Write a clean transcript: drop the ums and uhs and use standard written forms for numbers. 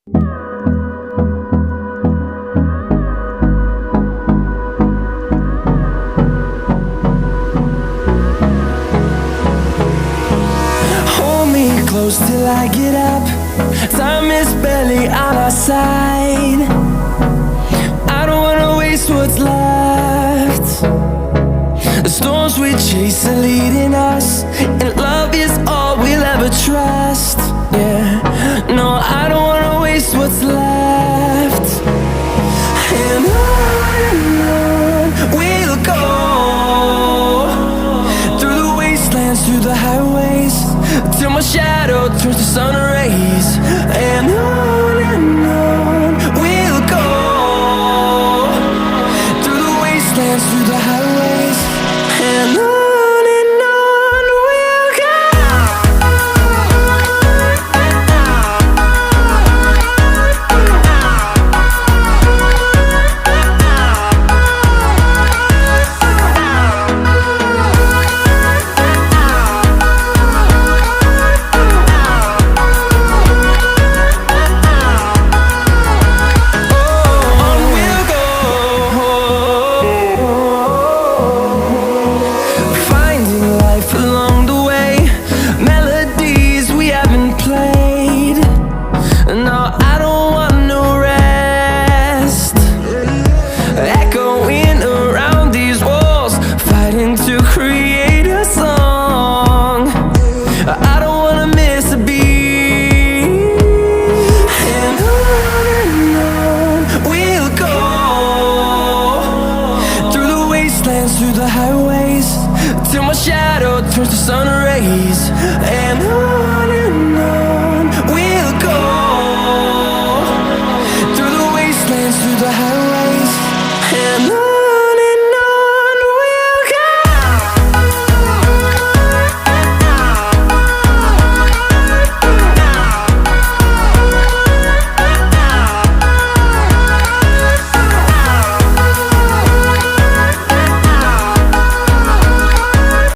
Hold me close till I get up. Time is barely on our side. I don't wanna waste what's left. The storms we chase are leading us, and love is all we'll ever trust. Yeah, no, I don't wanna waste what's left. And on we'll go, through the wastelands, through the highways, till my shadow turns to sun rays.